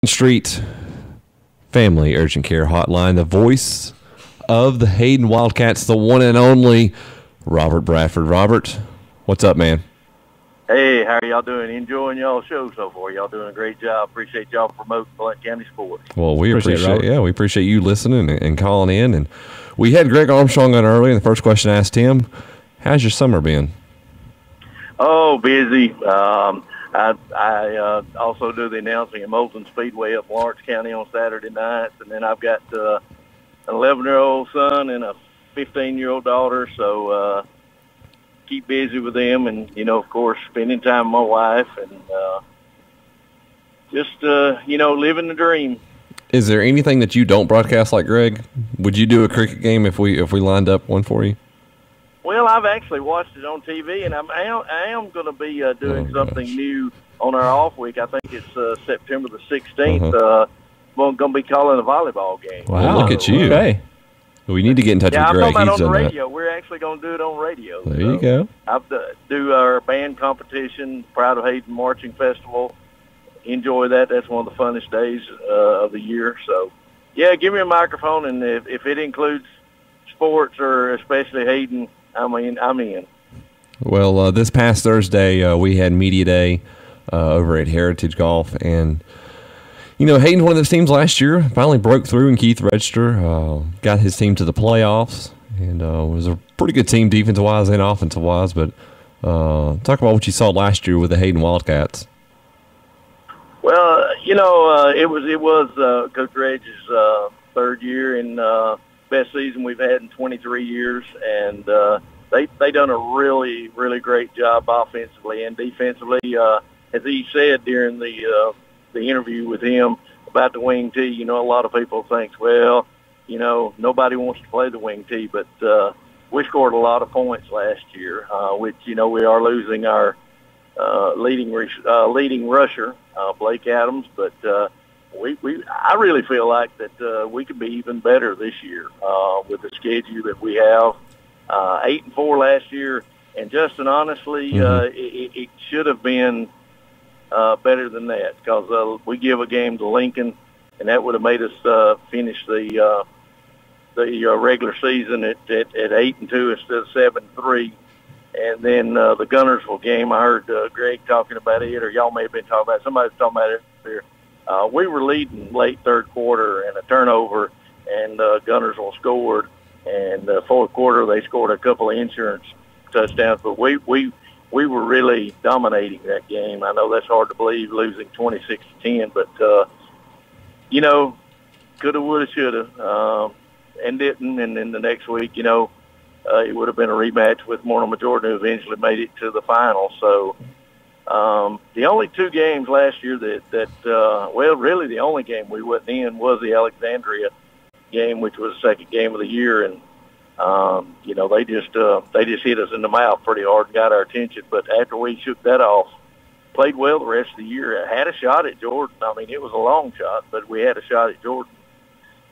Street Family Urgent Care Hotline, the voice of the Hayden Wildcats, the one and only Robert Bradford. Robert, what's up, man? Hey, how are y'all doing? Enjoying y'all's show so far. Y'all doing a great job. Appreciate y'all promoting Blount County sports. Well, we appreciate you listening and calling in. And we had Greg Armstrong on earlier, and the first question I asked him, how's your summer been? Oh, busy. I also do the announcing at Moulton Speedway up Lawrence County on Saturday nights, and then I've got an 11-year-old son and a 15-year-old daughter, so keep busy with them, and of course, spending time with my wife, and just living the dream. Is there anything that you don't broadcast like Greg? Would you do a cricket game if we lined up one for you? Well, I've actually watched it on TV, and I am going to be doing something new on our off week. I think it's September the 16th. We're going to be calling a volleyball game. Wow, well, look at you. Okay. We need to get in touch with Greg. I'm talking about on the radio. We're actually going to do it on radio. There you go. I do our band competition, Proud of Hayden Marching Festival. Enjoy that. That's one of the funnest days of the year. So, yeah, give me a microphone, and if it includes sports or especially Hayden, I'm in. Well, this past Thursday, we had Media Day over at Heritage Golf, and Hayden's one of those teams last year, finally broke through in Keith Register, got his team to the playoffs, and was a pretty good team defensive-wise and offensive-wise. But talk about what you saw last year with the Hayden Wildcats. Well, it was Coach Regg's third year and best season we've had in 23 years, and they done a really, really great job offensively and defensively. As he said during the interview with him about the wing tee, a lot of people think, well, nobody wants to play the wing tee, but we scored a lot of points last year, which, we are losing our leading rusher, Blake Adams, but I really feel like that we could be even better this year with the schedule that we have. 8-4 last year, and Justin, honestly, it should have been better than that, because we give a game to Lincoln, and that would have made us finish the regular season at 8-2 instead of 7-3. And then the Gunnersville game, I heard Greg talking about it, or y'all may have been talking about it. Somebody was talking about it earlier. We were leading late third quarter and a turnover, and Gunnersville scored. And fourth quarter, they scored a couple of insurance touchdowns. But we were really dominating that game. I know that's hard to believe, losing 26-10, but coulda, woulda, shoulda, and didn't. And then the next week, it would have been a rematch with Mortimer Jordan, who eventually made it to the final. So the only two games last year really the only game we wasn't in was the Alexandria game, which was the second game of the year, and they just hit us in the mouth pretty hard and got our attention. But after we shook that off, played well the rest of the year. Had a shot at Jordan. I mean, it was a long shot, but we had a shot at Jordan.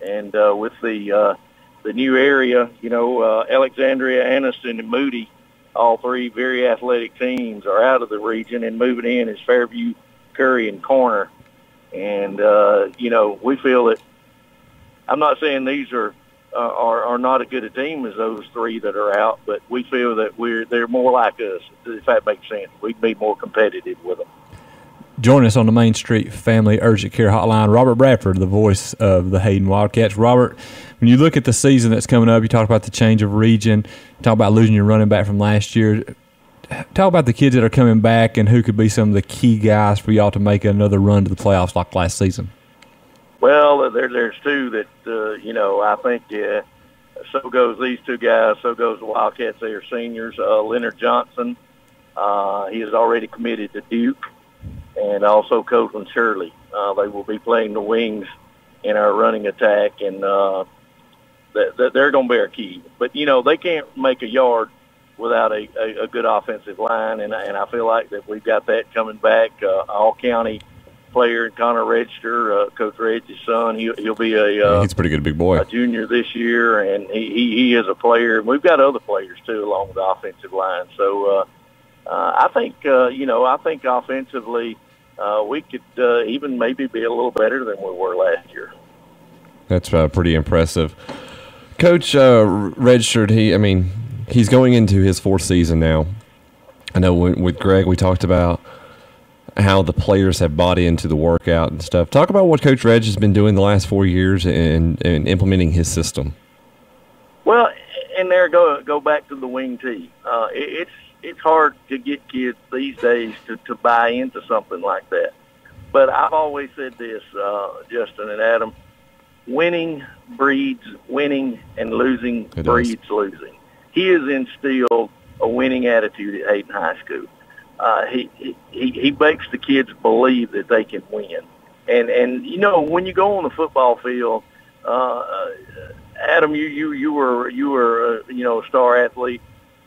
And with the new area, Alexandria, Anniston, and Moody, all three very athletic teams, are out of the region, and moving in is Fairview, Curry, and Corner. And we feel that. I'm not saying these are not as good a team as those three that are out, but we feel that they're more like us, if that makes sense. We'd be more competitive with them. Join us on the Main Street Family Urgent Care Hotline, Robert Bradford, the voice of the Hayden Wildcats. Robert, when you look at the season that's coming up, you talk about the change of region, talk about losing your running back from last year. Talk about the kids that are coming back and who could be some of the key guys for y'all to make another run to the playoffs like last season. Well, there's two that, I think so goes these two guys, so goes the Wildcats. They are seniors. Leonard Johnson, he is already committed to Duke, and also Copeland Shirley. They will be playing the wings in our running attack, and they're going to be our key. But, they can't make a yard without a good offensive line, and I feel like that we've got that coming back. All-county player, Connor Register, Coach Regg's son. He'll be he's a pretty good big boy, a junior this year, and he is a player. We've got other players too along the offensive line. So I think offensively we could even maybe be a little better than we were last year. That's pretty impressive. Coach registered. He's going into his fourth season now. I know with Greg we talked about how the players have bought into the workout and stuff. Talk about what Coach Reg has been doing the last 4 years in implementing his system. Well, and there go back to the wing tee. It's hard to get kids these days to buy into something like that. But I've always said this, Justin and Adam, winning breeds winning and losing breeds losing. He has instilled a winning attitude at Hayden High School. He makes the kids believe that they can win. And you know, when you go on the football field, Adam, you were a star athlete.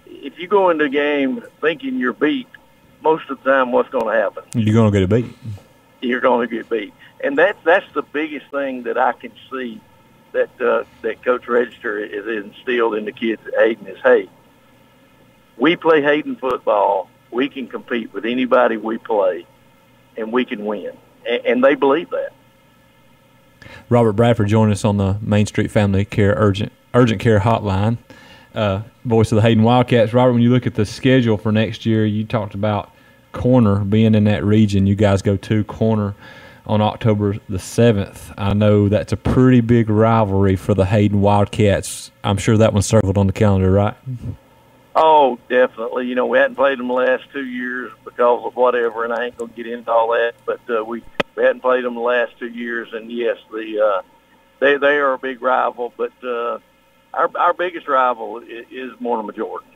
If you go into a game thinking you're beat, most of the time, what's going to happen? You're going to get beat. You're going to get beat, and that's the biggest thing that I can see that Coach Register is instilled in the kids at Hayden is, hey, we play Hayden football. We can compete with anybody we play, and we can win, and they believe that. Robert Bradford joined us on the Main Street Family Care Urgent Care Hotline. Voice of the Hayden Wildcats. Robert, when you look at the schedule for next year, you talked about corner being in that region. You guys go to corner on October the 7th. I know that's a pretty big rivalry for the Hayden Wildcats. I'm sure that one's circled on the calendar, right? Oh, definitely. You know, we hadn't played them the last 2 years because of whatever, and I ain't going to get into all that, but we hadn't played them the last 2 years, and yes, they are a big rival, but our biggest rival is Mortimer Jordan.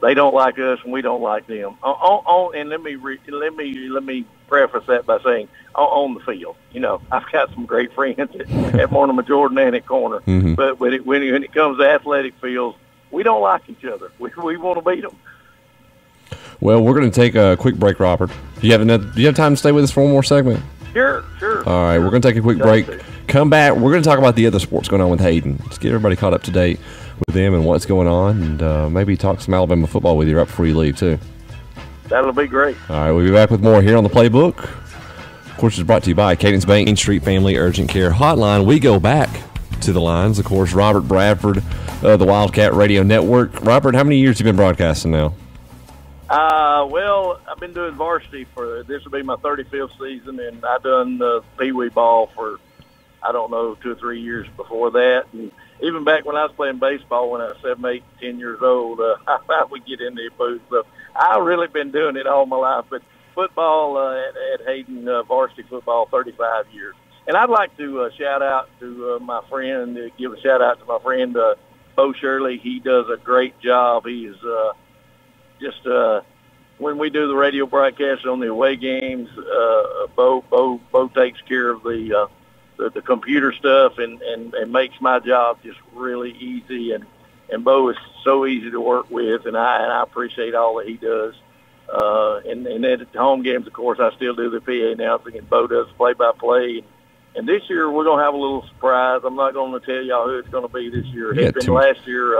They don't like us and we don't like them. And let me preface that by saying on the field. You know, I've got some great friends at Mortimer Jordan and at corner, Mm-hmm. but when it comes to athletic fields, we don't like each other. We want to beat them. Well, we're going to take a quick break, Robert. Do you have time to stay with us for one more segment? Sure. All right, we're going to take a quick break. Come back. We're going to talk about the other sports going on with Hayden. Let's get everybody caught up to date with them and what's going on, and maybe talk some Alabama football with you right before you leave, too. That'll be great. All right, we'll be back with more here on the Playbook. Of course, it's brought to you by Cadence Bank, Main Street Family Urgent Care Hotline. We go back to the lines. Of course, Robert Bradford, the Wildcat Radio Network. Robert, how many years have you been broadcasting now? Well, I've been doing varsity this will be my 35th season, and I've done Pee Wee ball for, 2 or 3 years before that. And even back when I was playing baseball when I was 7, 8, 10 years old, I would get in the booth. So I've really been doing it all my life. But football at Hayden, varsity football, 35 years. And I'd like to shout out to my friend, give a shout out to my friend Bo Shirley. He does a great job. He's just when we do the radio broadcast on the away games, Bo takes care of the computer stuff and makes my job just really easy. And Bo is so easy to work with, and I appreciate all that he does. And at the home games, of course, I still do the PA announcing, and Bo does play-by-play. And this year we're going to have a little surprise. I'm not going to tell y'all who it's going to be this year. Last year,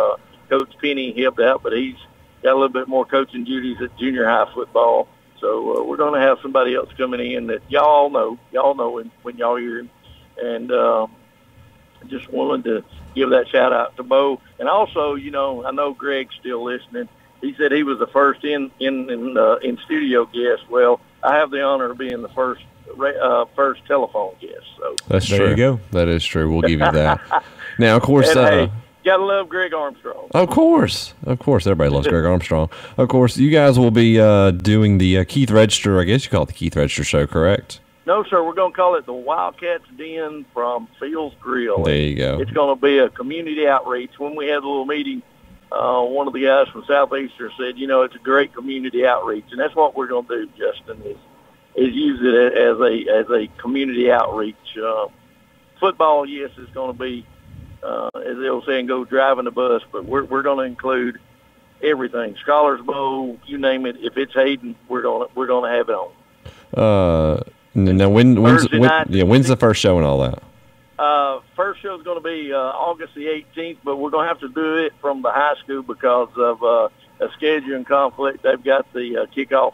Coach Penny helped out, but he's got a little bit more coaching duties at junior high football. So we're going to have somebody else coming in that y'all know when y'all hear him. And just wanted to give that shout out to Bo. And also, I know Greg's still listening. He said he was the first in studio guest. Well, I have the honor of being the first telephone guest. So that's true. There you go. That is true. We'll give you that. Now, of course, hey, gotta love Greg Armstrong. Of course, everybody loves Greg Armstrong. Of course, you guys will be doing the Keith Register. I guess you call it the Keith Register Show, correct? No, sir. We're going to call it the Wildcats Den from Phil's Grill. There you go. It's going to be a community outreach. When we had a little meeting, one of the guys from Southeastern said, it's a great community outreach, and that's what we're going to do, Justin, is use it as a community outreach. Football, yes, is going to be, as they'll say, and go driving the bus, but we're going to include everything. Scholars Bowl, you name it. If it's Hayden, we're going to have it on. Now, when's the first show and all that? First show is going to be August the 18th, but we're going to have to do it from the high school because of a scheduling conflict. They've got the kickoff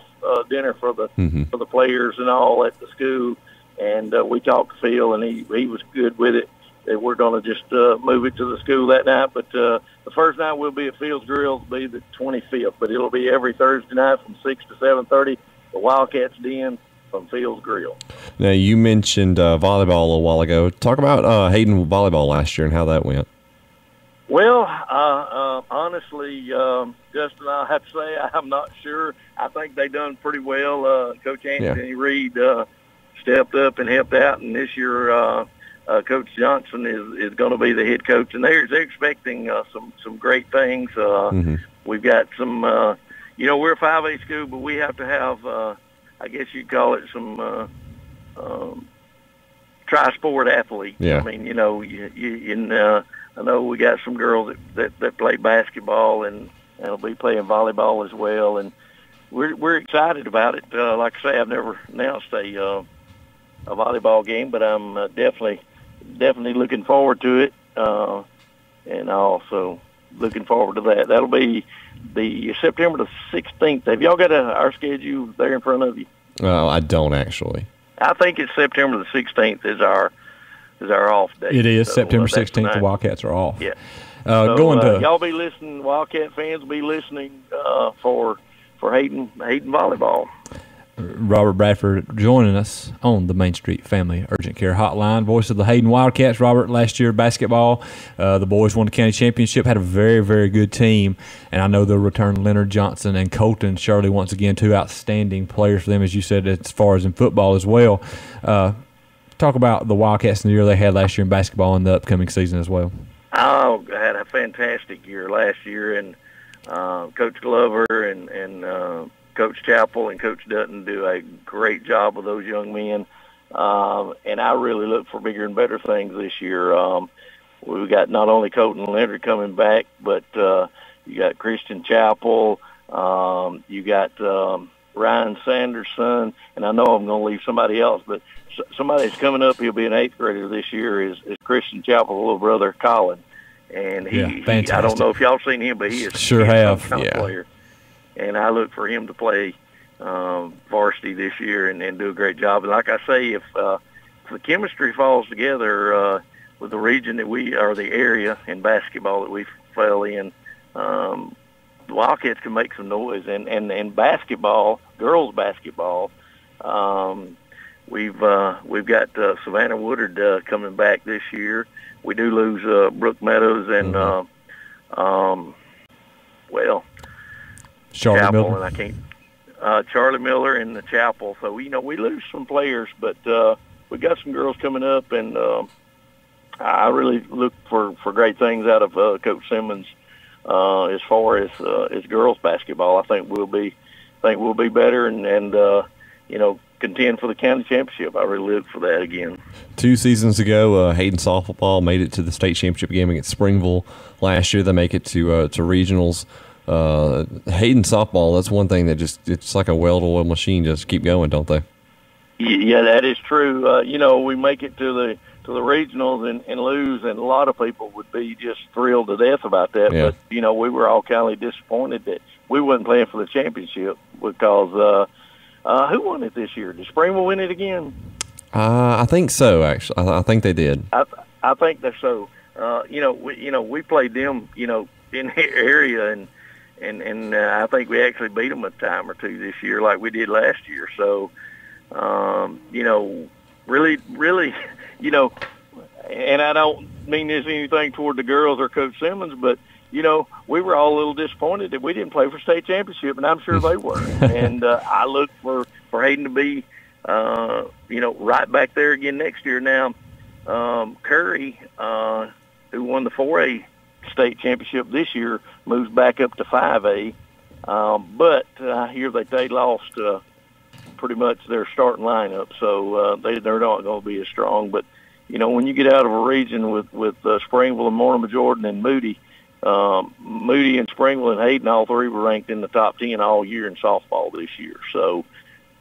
dinner for the players and all at the school. And we talked to Phil, and he was good with it. That we're going to just move it to the school that night. But the first night we'll be at Phil's Grill. It'll be the 25th, but it'll be every Thursday night from 6 to 7:30. The Wildcats Den from Phil's Grill. Now, you mentioned volleyball a little while ago. Talk about Hayden volleyball last year and how that went. Well, honestly, Justin, I have to say I'm not sure. I think they done pretty well. Coach Anthony Reed stepped up and helped out, and this year Coach Johnson is going to be the head coach, and they're expecting some great things. We've got some, we're a 5A school, but we have to have, I guess you'd call it some tri-sport athletes. Yeah. I mean, I know we got some girls that play basketball and will be playing volleyball as well, and we're excited about it. Like I say, I've never announced a volleyball game, but I'm definitely looking forward to it, and also looking forward to that. That'll be the September the 16th. Have y'all got our schedule there in front of you? I don't actually. I think it's September the 16th is our off day. It is September 16th. The Wildcats are off. Yeah. Y'all be listening. Wildcat fans be listening for Hayden volleyball. Robert Bradford joining us on the Main Street Family Urgent Care Hotline, voice of the Hayden Wildcats. Robert, last year basketball, the boys won the county championship, had a very, very good team, and I know they'll return Leonard Johnson and Colton Shirley once again, two outstanding players for them, as you said, as far as in football as well. Talk about the Wildcats and the year they had last year in basketball and the upcoming season as well. Oh, I had a fantastic year last year, and Coach Glover and Coach Chappell and Coach Dutton do a great job with those young men, and I really look for bigger and better things this year. We got not only Colton Leonard coming back, but you got Christian Chappell, you got Ryan Sanderson, and I know I'm going to leave somebody else, but somebody that's coming up, he'll be an 8th grader this year, is Christian Chappell's little brother, Colin. And he I don't know if y'all seen him, but he is sure have player. And I look for him to play varsity this year and do a great job. And like I say, if the chemistry falls together with the region that we are, the area in basketball that we fell in, the Wildcats can make some noise. And basketball, girls basketball, we've got Savannah Woodard coming back this year. We do lose Brooke Meadows and Charlie Chappell, Miller. and I can't Charlie Miller and the Chappell. So we lose some players, but we got some girls coming up, and I really look for great things out of Coach Simmons as far as girls basketball. I think we'll be better and contend for the county championship. I really look for that again. 2 seasons ago, Hayden softball made it to the state championship game against Springville. Last year, they make it to regionals. Hayden softball, that's one thing that it's like a well-oiled machine. Just keep going, don't they? Yeah, that is true. We make it to the regionals and lose, and a lot of people would be just thrilled to death about that. Yeah. But we were all kind of disappointed that we wasn't playing for the championship because who won it this year? Did Springville win it again? I think so. Actually, I think they did. I think that's so. We played them, in the area, and I think we actually beat them a time or two this year, like we did last year. So, really, and I don't mean this anything toward the girls or Coach Simmons, but we were all a little disappointed that we didn't play for state championship, and I'm sure they were. And I look for Hayden to be, right back there again next year. Now, Curry, who won the 4A state championship this year, moves back up to 5A. But I hear that they lost pretty much their starting lineup, so they're not going to be as strong. But, when you get out of a region with Springville and Mortimer Jordan and Moody and Springville and Hayden, all three were ranked in the top 10 all year in softball this year. So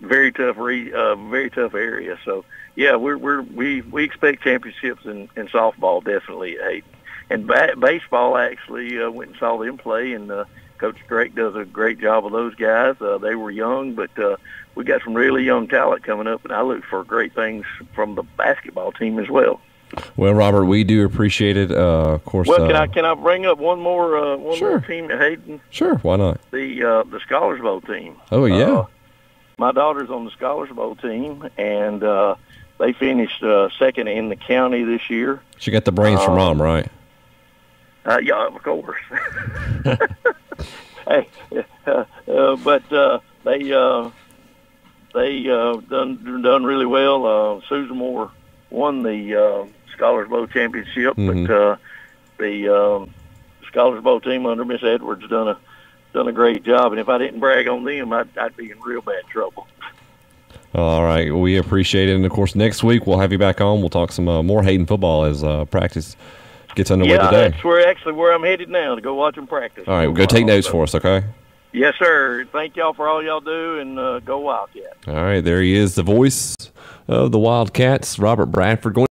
very tough area. So yeah, we expect championships in softball definitely at Hayden. And baseball actually went and saw them play, and Coach Drake does a great job with those guys. They were young, but we got some really young talent coming up, and I look for great things from the basketball team as well. Well, Robert, we do appreciate it. Of course. Well, can I bring up one more Sure. team at Hayden? Sure, why not? The Scholars Bowl team. Oh, yeah. My daughter's on the Scholars Bowl team, and they finished second in the county this year. She got the brains from Mom, right? Yeah, of course. Hey, but they done really well. Susan Moore won the Scholars Bowl championship, but the Scholars Bowl team under Miss Edwards done a great job. And if I didn't brag on them, I'd be in real bad trouble. All right, we appreciate it. And, of course, next week we'll have you back on. We'll talk some more Hayden football as practice gets underway today. That's where I'm headed now, to go watch them practice. All right, well, go take notes for us, okay? Yes, sir. Thank y'all for all y'all do, and go Wildcat. All right, there he is, the voice of the Wildcats, Robert Bradford.